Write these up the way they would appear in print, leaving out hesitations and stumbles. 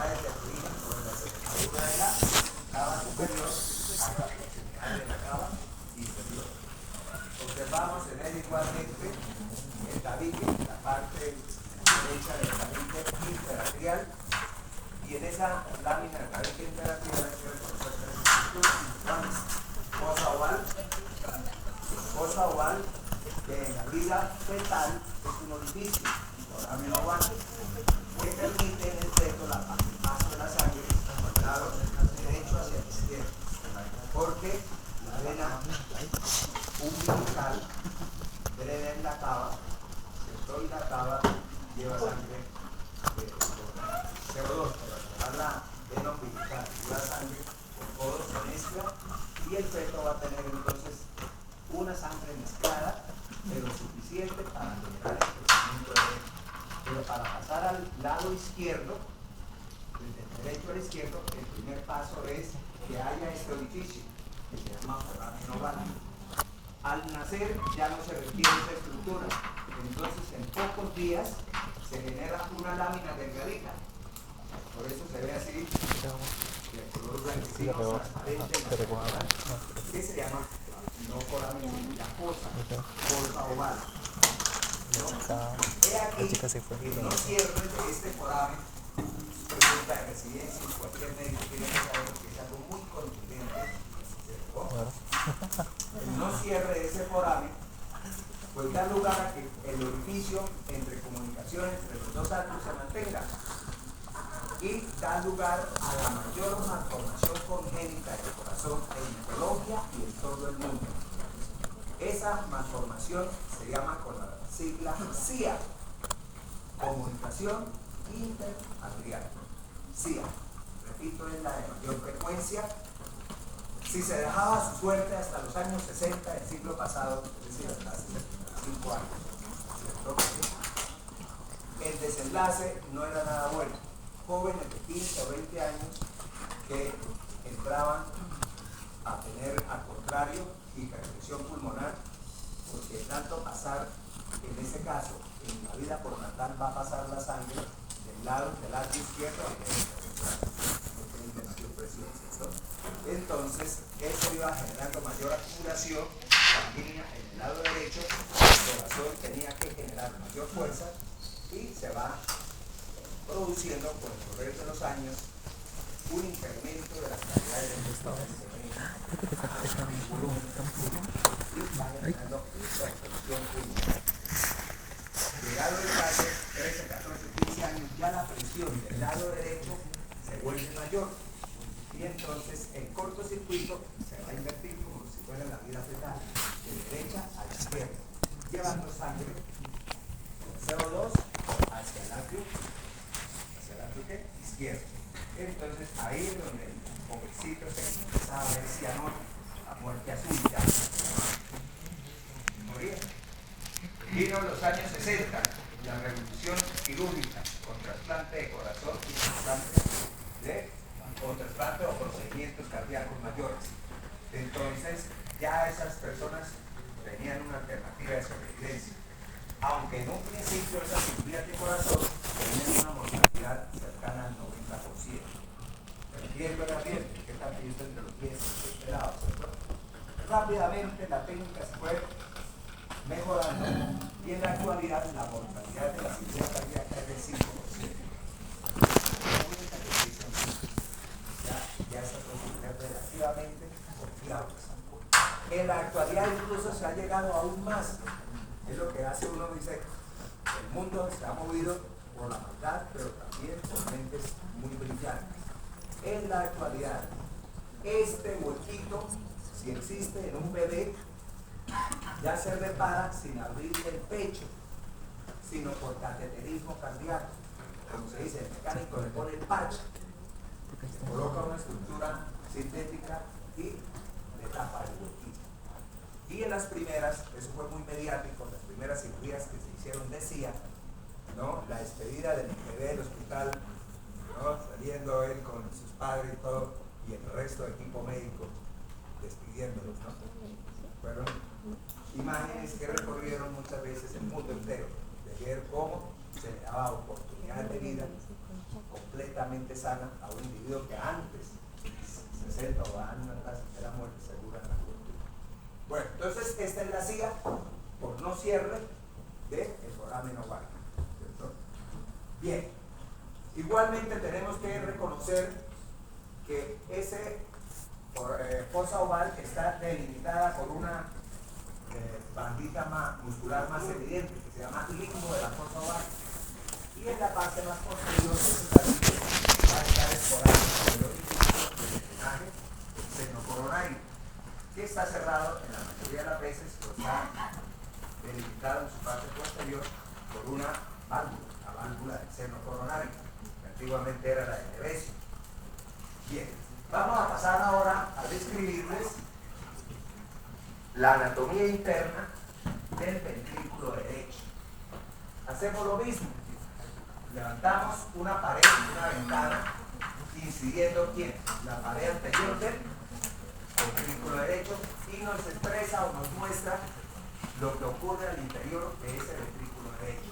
extremidades del rin o de la cerradura de la cava superior a la proximidad de la cava inferior. Observamos en él igualmente el tabique, la parte derecha del tabique interatrial, y en esa lámina del tabique interatrial hay que reconocer tres estructuras importantes. Fosa oval, que en la vida fetal es un orificio, foramen oval, que permite en el feto el paso de la sangre del lado derecho hacia el izquierdo, porque la vena umbilical drena en la cava, ¿cierto? Y la cava lleva sangre CO2, para llevar la vena umbilical y la sangre por codo se mezcla, y el feto va a tener entonces una sangre mezclada, pero suficiente para generar el crecimiento de vena. Pero para pasar al lado izquierdo, desde el derecho al izquierdo, el primer paso es que haya este orificio, que se llama foramen oval. Al nacer ya no se requiere esa estructura, entonces en pocos días se genera una lámina delgadita. Por eso se ve así, de color blanquecino, transparente, que se llama no foramen, la fosa oval. He aquí el no cierre de este foramen, pregunta de residencia, cualquier médico tiene que saber que es algo muy contundente. El no cierre de ese foramen pues da lugar a que el orificio entre comunicación entre los dos arcos se mantenga, y da lugar a la mayor malformación congénita del corazón en Colombia y en todo el mundo. Esa malformación se llama con la sigla CIA, comunicación interatrial. CIA, repito, es la de mayor frecuencia. Si se dejaba su suerte hasta los años 60 del siglo pasado, es decir, hasta hace 5 años, ¿cierto? El desenlace no era nada bueno. Jóvenes de 15 o 20 años que entraban a tener, al contrario, hipertensión pulmonar, porque tanto pasar, en ese caso, en la vida postnatal va a pasar la sangre del lado izquierdo al derecho, de mayor presión, ¿cierto? Entonces, eso iba generando mayor acumulación sanguínea en el lado derecho, el corazón tenía que generar mayor fuerza y se va produciendo con el correr de los años un incremento de las cantidades de intestinas y volumen y va generando hipertensión pulmonar. Llegado el caso, 13, 14, 15 años, ya la presión del lado derecho se vuelve mayor, y entonces el cortocircuito se va a invertir como si fuera la vida fetal, de derecha a la izquierda, llevando sangre CO2 hacia el atrio izquierdo. Entonces ahí es donde el pobrecito se empezaba a ver cianón, a muerte azul ya. Moría. Vino los años 60, la revolución quirúrgica, con trasplante de corazón y trasplante o procedimientos cardíacos mayores. Entonces ya esas personas tenían una alternativa de sobrevivencia. Aunque en un principio esas cirugías de corazón tenían una mortalidad cercana al 90%. El riesgo era bien, que está previsto entre los 10 esperados, ¿cierto? Rápidamente la técnica se fue mejorando, y en la actualidad la mortalidad de la cirugía cardíaca es del 5%. Ya esa posibilidad es relativamente confiable. En la actualidad incluso se ha llegado aún más. Es lo que hace uno, dice, el mundo se ha movido por la maldad, pero también por mentes muy brillantes. En la actualidad, este huequito, si existe en un bebé, ya se repara sin abrir el pecho, sino por cateterismo cardíaco. Como se dice, el mecánico le pone el parche, se coloca una estructura sintética y le tapa el huequito. Y en las primeras, eso fue muy mediático, las primeras cirugías que se hicieron decía, ¿no?, la despedida del bebé del hospital, ¿no?, saliendo él con sus padres y todo, y el resto del equipo médico despidiéndolos, ¿no? Fueron imágenes que recorrieron muchas veces el mundo entero, de ver cómo se le daba oportunidad de vida completamente sana a un individuo que antes 60 o años de la muerte segura en la juventud. Bueno, entonces esta es la CIA por no cierre del foramen ovárico, ¿cierto? Bien, igualmente tenemos que reconocer que ese fosa oval está delimitada por una bandita muscular más evidente que se llama limbo de la fosa oval, y en la parte más posterior de ese tabique va a estar explorado el orificio del drenaje seno-coronario, que está cerrado en la mayoría de las veces, pero está delimitado en su parte posterior por una válvula, la válvula del seno coronario, que antiguamente era la de Nevesio. Bien, vamos a pasar ahora a describirles la anatomía interna del ventrículo derecho. Hacemos lo mismo, levantamos una pared, una ventana, incidiendo ¿quién? La pared anterior del ventrículo derecho, y nos expresa o nos muestra lo que ocurre al interior de ese ventrículo derecho.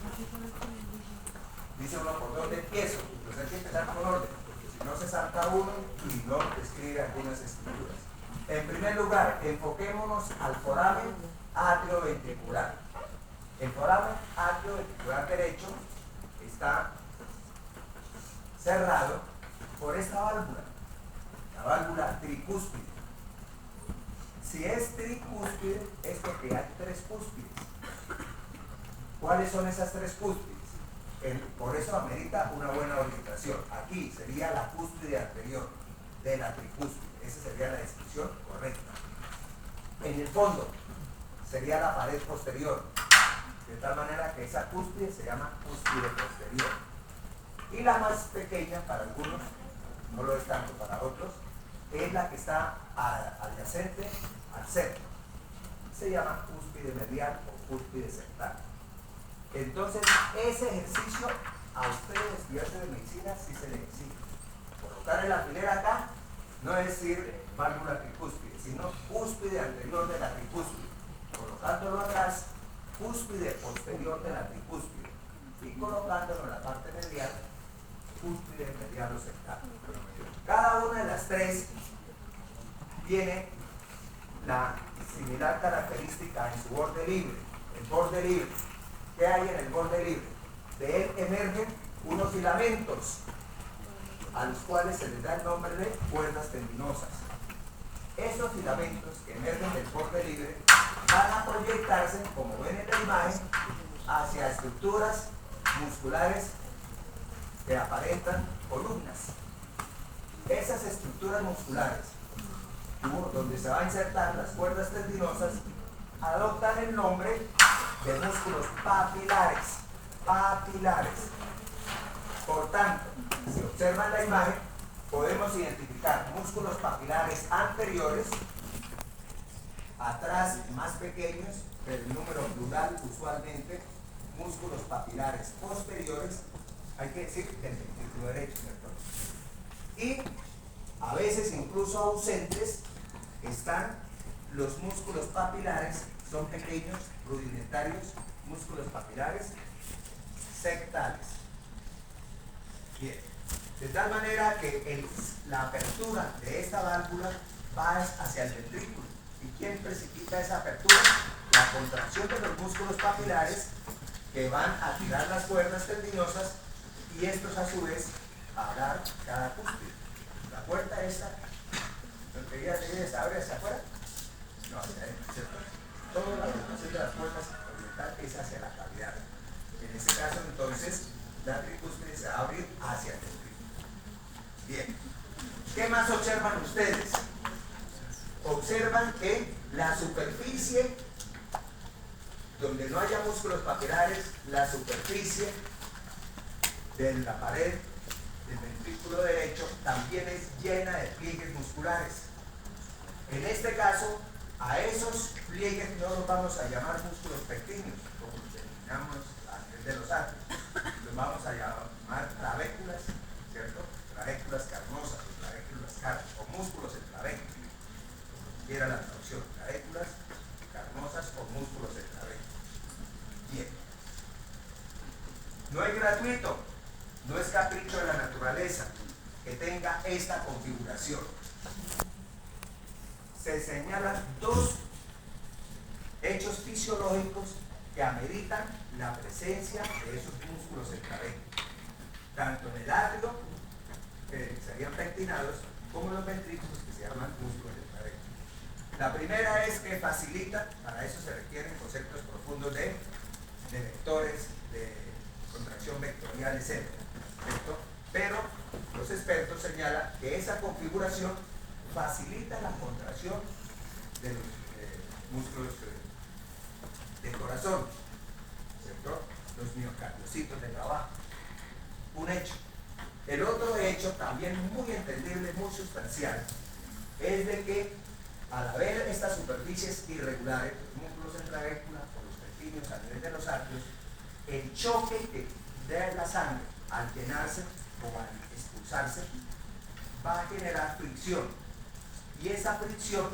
Dice uno, ¿por dónde empiezo? Pues hay que empezar con orden, porque si no se salta uno y no describe algunas estructuras. En primer lugar, enfoquémonos al foramen atrioventricular. El foramen atrioventricular derecho está cerrado por esta válvula, la válvula tricúspide. Si es tricúspide, es porque hay tres cúspides. ¿Cuáles son esas tres cúspides? Por eso amerita una buena orientación. Aquí sería la cúspide anterior de la tricúspide. Esa sería la descripción correcta. En el fondo sería la pared posterior, de tal manera que esa cúspide se llama cúspide posterior. Y la más pequeña para algunos, no lo es tanto para otros, es la que está adyacente al septo. Se llama cúspide medial o cúspide septal. Entonces, ese ejercicio a ustedes, estudiantes de medicina, sí se les exige. Colocar el alfiler acá no es decir válvula tricúspide, sino cúspide anterior de la tricúspide. Colocándolo atrás, cúspide posterior de la tricúspide. Y colocándolo en la parte medial, cúspide medial o septal. Cada una de las tres tiene la similar característica en su borde libre. El borde libre. ¿Qué hay en el borde libre? De él emergen unos filamentos a los cuales se les da el nombre de cuerdas tendinosas. Esos filamentos que emergen del borde libre van a proyectarse, como ven en la imagen, hacia estructuras musculares que aparentan columnas. Esas estructuras musculares, donde se van a insertar las cuerdas tendinosas, adoptan el nombre de músculos papilares. Papilares. Por tanto, si observan la imagen, podemos identificar músculos papilares anteriores, atrás más pequeños, pero el número plural usualmente, músculos papilares posteriores, hay que decir del ventrículo derecho, ¿cierto? Y a veces incluso ausentes están los músculos papilares, son pequeños, rudimentarios, músculos papilares sectales. Bien, de tal manera que la apertura de esta válvula va hacia el ventrículo. ¿Y quién precipita esa apertura? La contracción de los músculos papilares que van a tirar las cuerdas tendinosas, y estos a su vez a dar cada cúspide. La puerta esta, ¿no quería decir, se abre hacia afuera? No, hacia adentro, ¿cierto? Toda la orientación de las puertas es hacia la cavidad. En este caso, entonces, la tricúspide se va a abrir hacia el ventrículo. Bien. ¿Qué más observan ustedes? Observan que la superficie, donde no haya músculos papilares, la superficie de la pared del ventrículo derecho también es llena de pliegues musculares. En este caso, a esos pliegues no los vamos a llamar músculos pectíneos, como los denominamos a nivel de los atrios. Los vamos a llamar trabéculas, ¿cierto? Trabéculas carnosas o trabéculas carnas, o músculos en trabéculo. Quiera la traducción, trabéculas carnosas o músculos en trabéculo. Bien. No es gratuito, no es capricho de la naturaleza. que tenga esta configuración. Se señalan dos hechos fisiológicos que ameritan la presencia de esos músculos extravénicos, tanto en el atrio, que serían pectinados, como en los ventrículos, que se llaman músculos extravénicos. La primera es que facilita, para eso se requieren conceptos profundos de vectores, de contracción vectorial, etc. Pero los expertos señalan que esa configuración facilita la contracción de los músculos del corazón, ¿cierto? Los miocardiocitos de trabajo. Un hecho. El otro hecho, también muy entendible, muy sustancial, es de que al haber estas superficies irregulares, los músculos intravéculas o los pectíneos a nivel de los atrios, el choque que da la sangre al llenarse o al expulsarse va a generar fricción, y esa fricción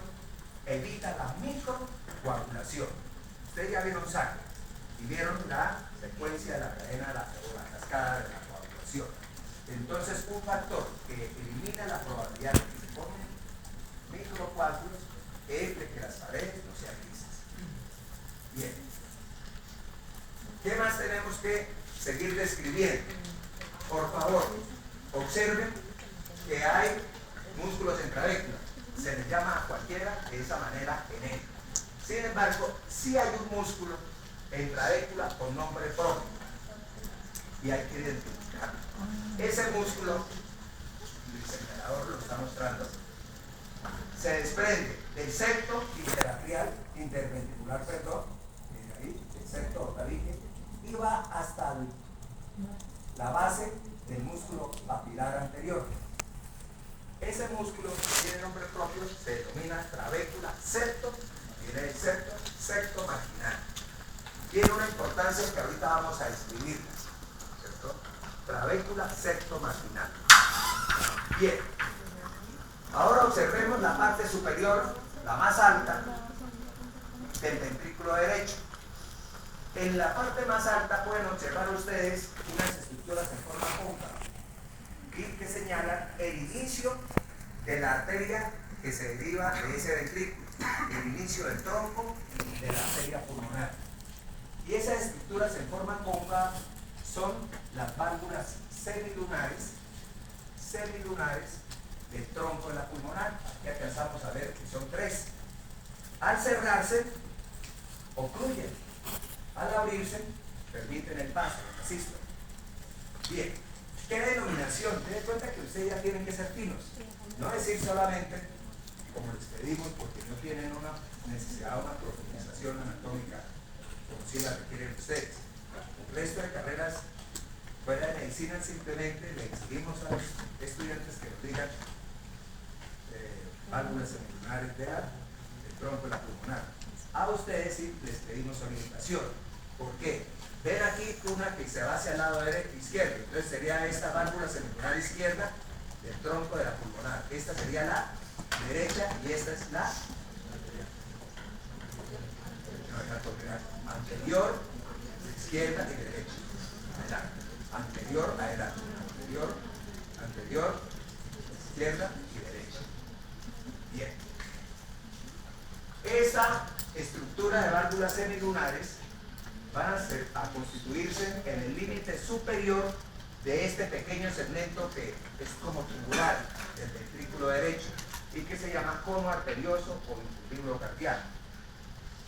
evita la microcoagulación. Ustedes ya vieron sangre y vieron la secuencia de la cadena o la cascada de la coagulación. Entonces, un factor que elimina la probabilidad de que se formen microcoágulos es de que las paredes no sean lisas. Bien. ¿Qué más tenemos que seguir describiendo? Por favor, observen que hay músculos intravéculos. Se les llama a cualquiera de esa manera genética. Sin embargo, sí hay un músculo intravécula con nombre propio y hay que identificarlo. Ese músculo, el señalador lo está mostrando, se desprende del septo interventricular, ahí, el septo o tabique, y va hasta la base del músculo papilar anterior. Ese músculo que tiene nombre propio se denomina trabécula septo, viene del septo marginal. Tiene una importancia que ahorita vamos a describir, ¿cierto? Trabécula septo marginal. Bien. Ahora observemos la parte superior, la más alta, del ventrículo derecho. En la parte más alta pueden observar ustedes unas estructuras en forma cóncava y que señalan el inicio de la arteria que se deriva de ese ventrículo, el inicio del tronco de la arteria pulmonar. Y esas estructuras en forma cóncava son las válvulas semilunares del tronco de la pulmonar. Aquí alcanzamos a ver que son tres. Al cerrarse, ocluyen. Al abrirse, permiten el paso, el sístole. Bien, ¿qué denominación? Ten en cuenta que ustedes ya tienen que ser finos. No decir solamente, como les pedimos, porque no tienen una necesidad de una profundización anatómica como si la requieren ustedes. El resto de carreras fuera de medicina simplemente le exigimos a los estudiantes que nos digan válvulas semilunares del tronco de la pulmonar. A ustedes sí les pedimos orientación. ¿Por qué? Ven aquí una que se va hacia el lado izquierdo, entonces sería esta válvula semilunar izquierda del tronco de la pulmonar. Esta sería la derecha y esta es la anterior, izquierda y derecha. Adelante. Anterior, adelante. Anterior, izquierda y derecha. Bien. Esta estructura de válvulas semilunares van a constituirse en el límite superior de este pequeño segmento que es como tubular del ventrículo derecho y que se llama cono arterioso o ventrículo cardiaco.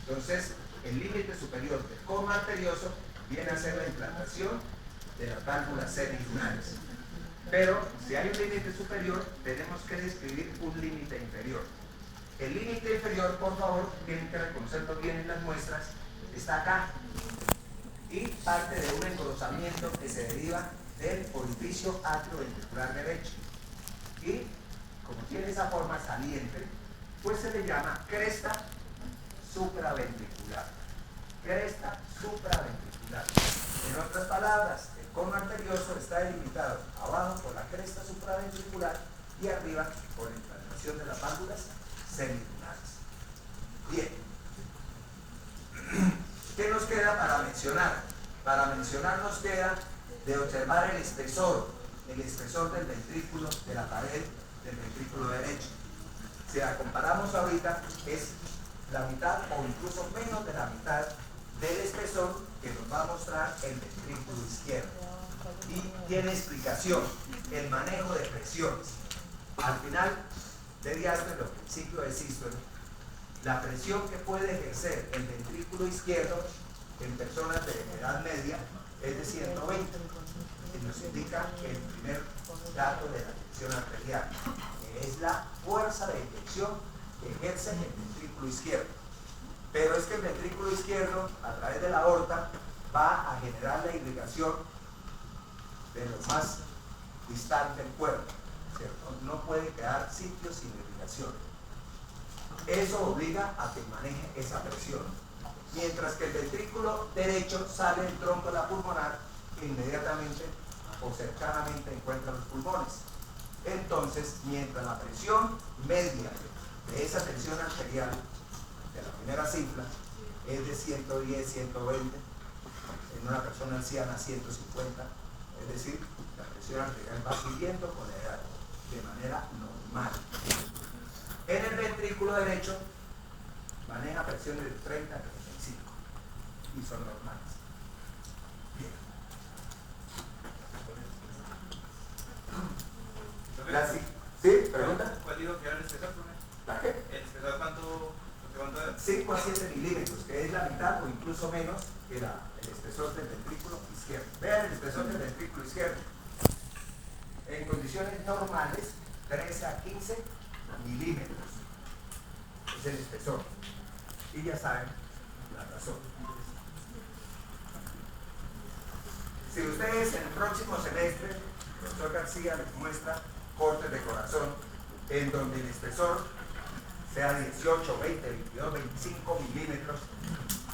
Entonces, el límite superior del cono arterioso viene a ser la implantación de las válvulas semilunares. Pero si hay un límite superior, tenemos que describir un límite inferior. El límite inferior, por favor, tienen que reconocerlo bien en las muestras, está acá y parte de un engrosamiento que se deriva del orificio atrioventricular derecho. Y como tiene esa forma saliente, pues se le llama cresta supraventricular. Cresta supraventricular. En otras palabras, el cono arterioso está delimitado abajo por la cresta supraventricular y arriba por la implantación de las válvulas semilunares. Bien. ¿Qué nos queda para mencionar? Para mencionar nos queda de observar el espesor el espesor del ventrículo, de la pared del ventrículo derecho. Si la comparamos ahorita, es la mitad o incluso menos de la mitad del espesor que nos va a mostrar el ventrículo izquierdo. Y tiene explicación, el manejo de presiones. Al final de diástole o principio de sístole, la presión que puede ejercer el ventrículo izquierdo en personas de edad media es de 120, que nos indica el primer dato de la tensión arterial, que es la fuerza de inyección que ejerce el ventrículo izquierdo. Pero es que el ventrículo izquierdo, a través de la aorta, va a generar la irrigación de lo más distante del cuerpo, ¿cierto? No puede quedar sitio sin irrigación. Eso obliga a que maneje esa presión. Mientras que el ventrículo derecho sale del tronco de la pulmonar, que inmediatamente o cercanamente encuentra los pulmones. Entonces, mientras la presión media de esa tensión arterial, de la primera cifra, es de 110, 120, en una persona anciana 150, es decir, la presión arterial va subiendo con la edad, de manera normal. En el ventrículo derecho maneja presiones de 30 a 35 y son normales. Bien. ¿Sí? ¿Pregunta? ¿Cuál dijo que era el espesor? ¿La qué? ¿El espesor cuánto es? 5 a 7 milímetros, que es la mitad o incluso menos que el espesor del ventrículo izquierdo. Vean el espesor del ventrículo izquierdo. En condiciones normales, 13 a 15 milímetros es el espesor. Y ya saben la razón. Si ustedes en el próximo semestre, el profesor García les muestra cortes de corazón en donde el espesor sea 18, 20, 22, 25 milímetros,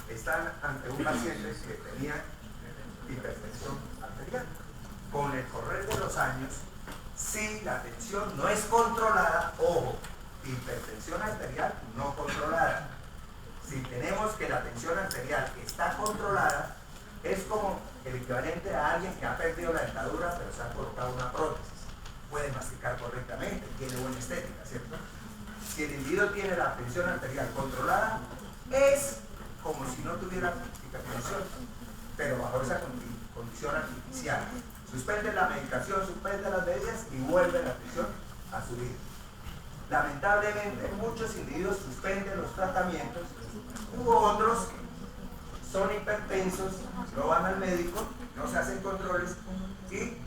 están ante un paciente que tenía hipertensión arterial. Con el correr de los años, si la tensión no es controlada, ojo, hipertensión arterial no controlada. Si tenemos que la tensión arterial está controlada, es como el equivalente a alguien que ha perdido la dentadura pero se ha colocado una prótesis. Puede masticar correctamente, tiene buena estética, ¿cierto? Si el individuo tiene la tensión arterial controlada, es como si no tuviera hipertensión, pero bajo esa condición artificial. Suspende la medicación, suspende las medidas y vuelve la tensión a subir. Lamentablemente, muchos individuos suspenden los tratamientos, u otros son hipertensos, no van al médico, no se hacen controles y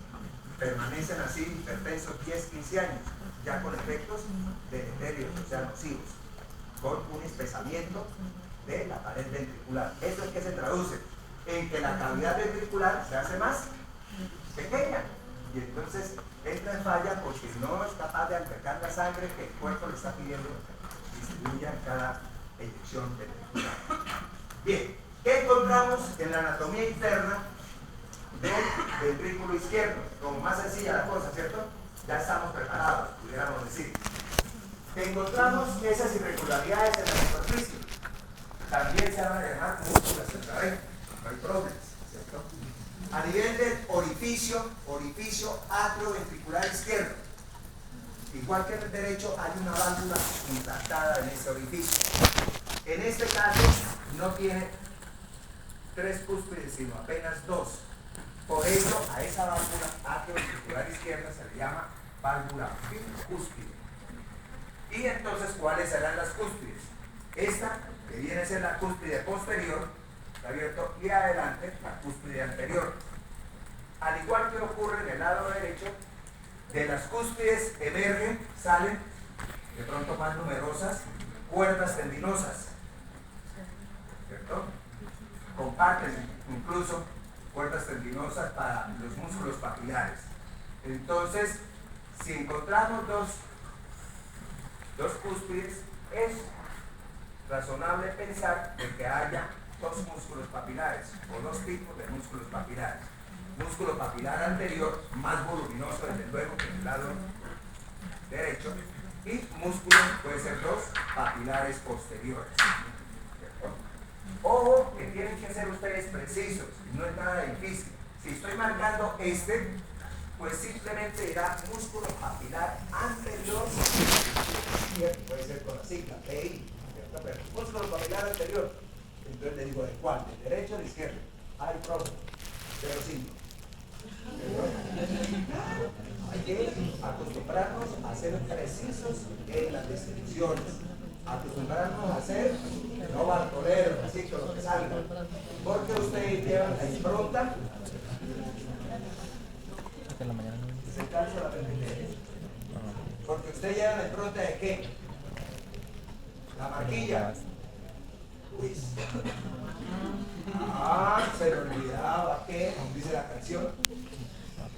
permanecen así hipertensos 10, 15 años, ya con efectos deleterios, o sea, nocivos, con un espesamiento de la pared ventricular. ¿Esto es que se traduce? En que la cavidad ventricular se hace más pequeña y entonces entra en falla porque no es capaz de albergar la sangre que el cuerpo le está pidiendo distribuya en cada eyección ventricular. Bien, ¿qué encontramos en la anatomía interna del ventrículo izquierdo? Como más sencilla la cosa, ¿cierto? Ya estamos preparados, pudiéramos decir. Encontramos esas irregularidades en la superficie. También se van a llamar músculos centrales, no hay problema, ¿cierto? A nivel del orificio atrioventricular izquierdo, igual que en el derecho, hay una válvula implantada en ese orificio. En este caso, no tiene 3 cúspides, sino apenas 2. Por eso, a esa válvula atrioventricular izquierda se le llama válvula bicúspide. Y entonces, ¿cuáles serán las cúspides? Esta, que viene a ser la cúspide posterior, ¿está abierto? Y adelante, la cúspide anterior. Al igual que ocurre en el lado derecho, de las cúspides emergen, salen, de pronto más numerosas, cuerdas tendinosas, ¿cierto? Comparten incluso cuerdas tendinosas para los músculos papilares. Entonces, si encontramos dos cúspides, es razonable pensar en que haya 2 músculos papilares o 2 tipos de músculos papilares. Músculo papilar anterior, más voluminoso desde luego que en el lado derecho, y músculo, puede ser 2 papilares posteriores. ¿Cierto? Ojo que tienen que ser ustedes precisos, no es nada difícil. Si estoy marcando este, pues simplemente dirá músculo papilar anterior, puede ser con la sigla, PI, ¿cierto? Pero músculo papilar anterior. Entonces le digo, ¿de cuál? ¿Del derecho o del izquierdo? Hay problema. 0,5. Hay que acostumbrarnos a ser precisos en las distribuciones, acostumbrarnos a ser no bartoleros, así con lo que salga, porque ustedes llevan la impronta. Se cansa la pendiente. Porque usted lleva la impronta de qué? La marquilla. Uy. Se le olvidaba que, dice la canción.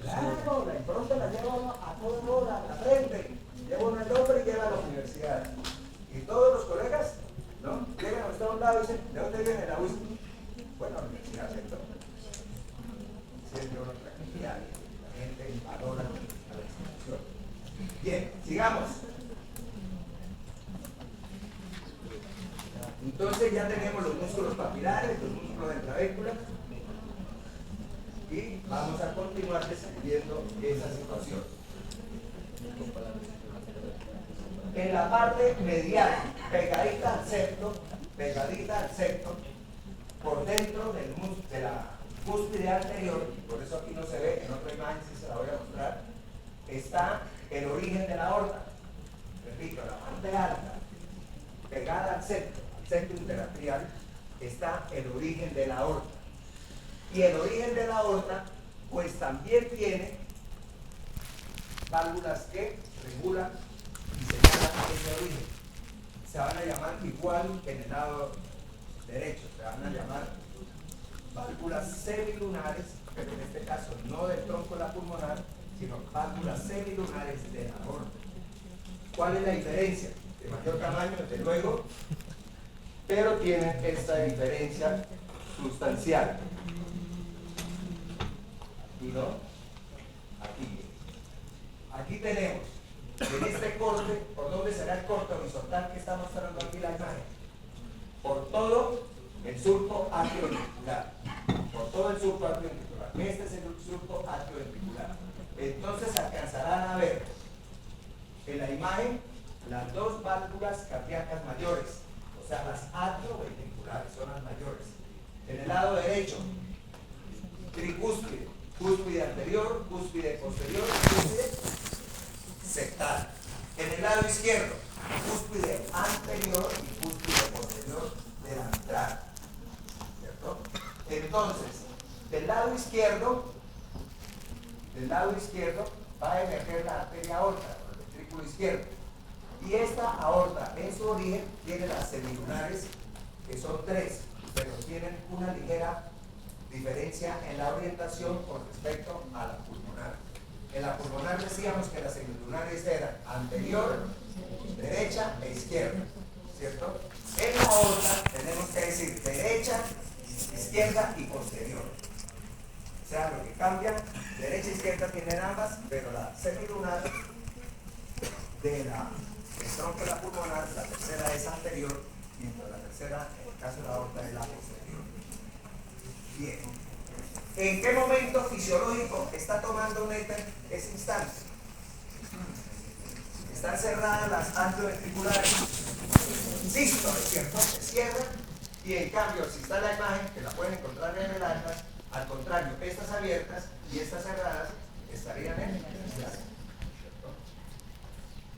Claro, la impronta la lleva a toda hora, a la frente. Lleva un nombre y llega a la universidad. Y todos los colegas, ¿no? Llegan a un lado y dicen, ¿de dónde viene la UIS? Bueno, la universidad, ¿cierto? Siempre una tranquilidad. La gente valora la institución. Bien, sigamos. Entonces ya tenemos los músculos papilares, los músculos de clavícula. Y vamos a continuar describiendo esa situación. En la parte medial, pegadita al septo, por dentro de la cúspide anterior, por eso aquí no se ve, en otra imagen sí se la voy a mostrar, está el origen de la aorta. Repito, la parte alta, pegada al septo interatrial, está el origen de la aorta. Y el origen de la aorta, pues también tiene válvulas que regulan y señalan ese origen. Se van a llamar igual que en el lado derecho, se van a llamar válvulas semilunares, pero en este caso no del tronco de la pulmonar, sino válvulas semilunares de la aorta. ¿Cuál es la diferencia? De mayor tamaño, desde luego, pero tienen esta diferencia sustancial. Aquí no, aquí tenemos en este corte, ¿por dónde será el corte horizontal que está mostrando aquí la imagen? Por todo el surco atrioventricular, por todo el surco atrioventricular. Este es el surco atrioventricular. Entonces alcanzarán a ver en la imagen las dos válvulas cardíacas mayores, o sea, las atrioventriculares son las mayores. En el lado derecho, tricúspide, cúspide anterior, cúspide posterior, cúspide septal. En el lado izquierdo, cúspide anterior y cúspide posterior de la mitral. ¿Cierto? Entonces, del lado izquierdo va a emerger la arteria aorta, el ventrículo izquierdo. Y esta aorta, en su origen, tiene las semilunares, que son 3, pero tienen una ligera diferencia en la orientación con respecto a la pulmonar. En la pulmonar decíamos que las semilunares eran anterior, derecha e izquierda, ¿cierto? En la aorta tenemos que decir derecha, izquierda y posterior. O sea, lo que cambia, derecha e izquierda tienen ambas, pero la semilunar del tronco de la pulmonar, la tercera es anterior, mientras la tercera, en el caso de la aorta, es la posterior. Bien. ¿En qué momento fisiológico está tomando un éter ese instante? Están cerradas las atrioventriculares. Sístole, ¿cierto? Se cierran y en cambio, si está la imagen, que la pueden encontrar en el atlas, al contrario, estas abiertas y estas cerradas estarían en el atlas.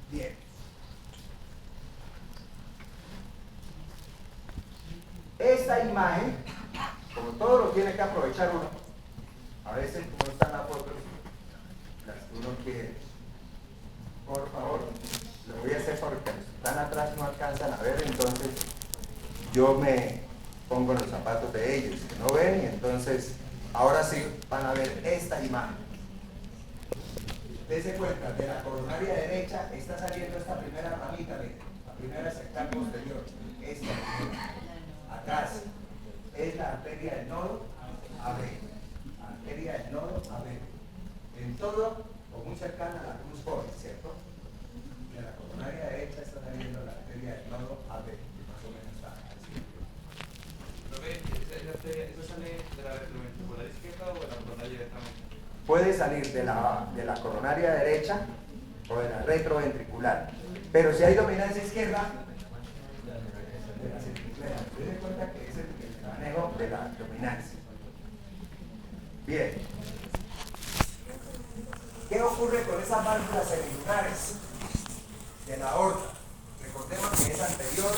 Bien. Esta imagen, como todo lo tiene que aprovechar uno, a veces como están las fotos, las que uno quiere, por favor, lo voy a hacer porque los que están atrás no alcanzan a ver, entonces yo me pongo en los zapatos de ellos, que no ven, y entonces ahora sí van a ver esta imagen. Dense cuenta, de la coronaria derecha está saliendo esta primera ramita, la primera sectal posterior, esta primera. Atrás es la arteria del nodo AB, arteria del nodo AB. En todo, o muy cercana a la cruz joven, ¿cierto? De la coronaria derecha está saliendo la arteria del nodo AB, que más o menos está así. ¿Eso sale de la ventricular izquierda o de la pulmonar directamente? Puede puede salir de la coronaria derecha o de la retroventricular. Pero si hay dominancia izquierda, de la centrífuga. Se den cuenta que es el manejo de la dominancia. Bien. ¿Qué ocurre con esas válvulas semilunares de la aorta? Recordemos que es anterior,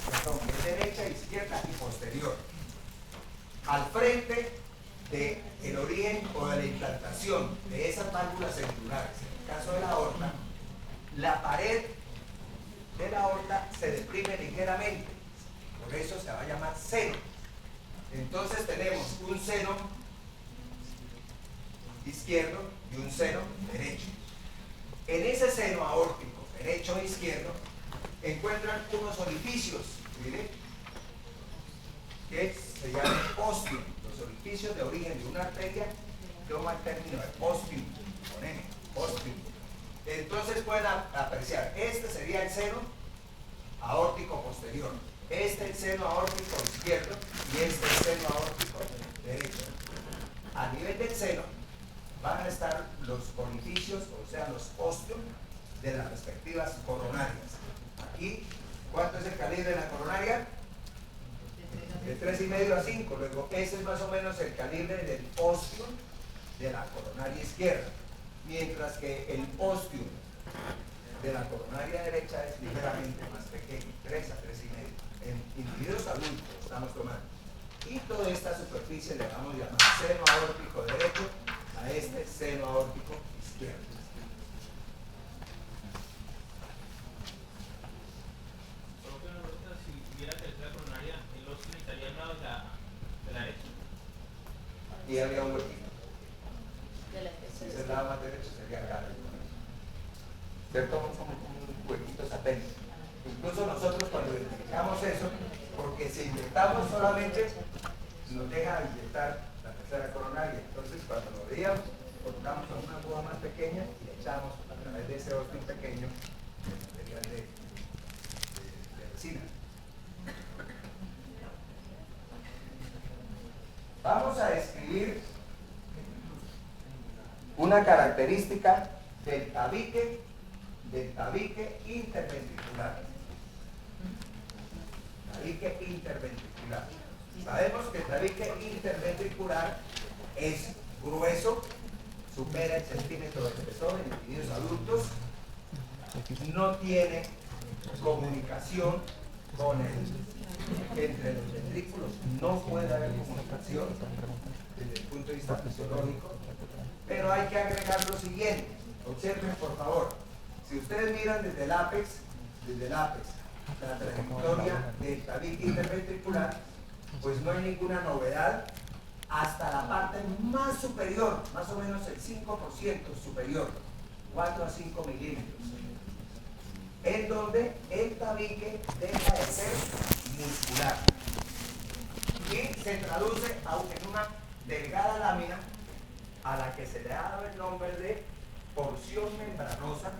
perdón, que es derecha, izquierda y posterior. Al frente del origen o de la implantación de esas válvulas semilunares, en el caso de la aorta, la pared de la aorta se deprime ligeramente, por eso se va a llamar seno. Entonces tenemos un seno izquierdo y un seno derecho. En ese seno aórtico, derecho e izquierdo, encuentran unos orificios, miren, que se llaman ostium, los orificios de origen de una arteria, toma el término de ostium, con M, ostium. Entonces pueden apreciar, este sería el seno aórtico posterior, este el seno aórtico izquierdo y este el seno aórtico derecho. A nivel del seno van a estar los orificios, o sea, los ostium de las respectivas coronarias. Aquí, ¿cuánto es el calibre de la coronaria? De 3,5 a 5. Luego, ese es más o menos el calibre del ostium de la coronaria izquierda. Mientras que el ostium de la coronaria derecha es ligeramente más pequeño, 3 a 3,5. En individuos adultos estamos tomando. Y toda esta superficie le vamos a llamar seno aórtico derecho a este seno aórtico izquierdo. Solo que una pregunta, si hubiera tercera coronaria, el ostium estaría al lado de la derecha. Y habría un huequito. De la Si es el lado más derecho sería acá. ¿Cierto? Un huequito satélice. Incluso nosotros cuando identificamos eso, porque si inyectamos solamente, nos deja inyectar la tercera coronaria. Entonces cuando lo veíamos, colocamos una aguja más pequeña y le echamos a través de ese ostium pequeño el material de resina. Vamos a describir una característica del tabique interventricular. Tabique interventricular. Sabemos que el tabique interventricular es grueso, supera el centímetro de espesor en individuos adultos, no tiene comunicación con entre los ventrículos, no puede haber comunicación desde el punto de vista fisiológico, pero hay que agregar lo siguiente. Observen por favor, si ustedes miran desde el ápex, la trayectoria del tabique interventricular, pues no hay ninguna novedad hasta la parte más superior, más o menos el 5% superior, 4 a 5 milímetros, en donde el tabique deja de ser muscular y se traduce en una delgada lámina a la que se le ha dado el nombre de porción membranosa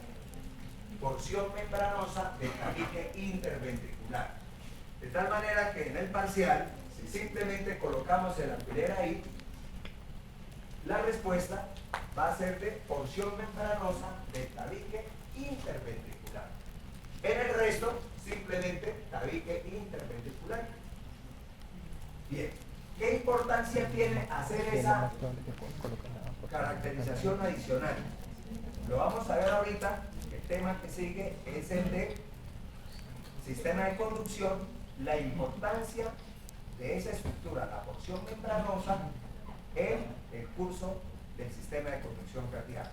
del tabique interventricular. De tal manera que en el parcial, si simplemente colocamos el alfiler ahí, la respuesta va a ser de porción membranosa del tabique interventricular. En el resto, simplemente tabique interventricular. Bien, ¿qué importancia tiene hacer esa caracterización adicional? Lo vamos a ver ahorita. El tema que sigue es el de sistema de conducción, la importancia de esa estructura, la porción membranosa, en el curso del sistema de conducción cardíaca.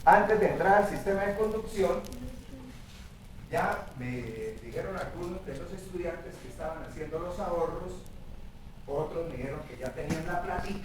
Antes de entrar al sistema de conducción, ya me dijeron algunos de los estudiantes que estaban haciendo los ahorros, otros me dijeron que ya tenían la platita.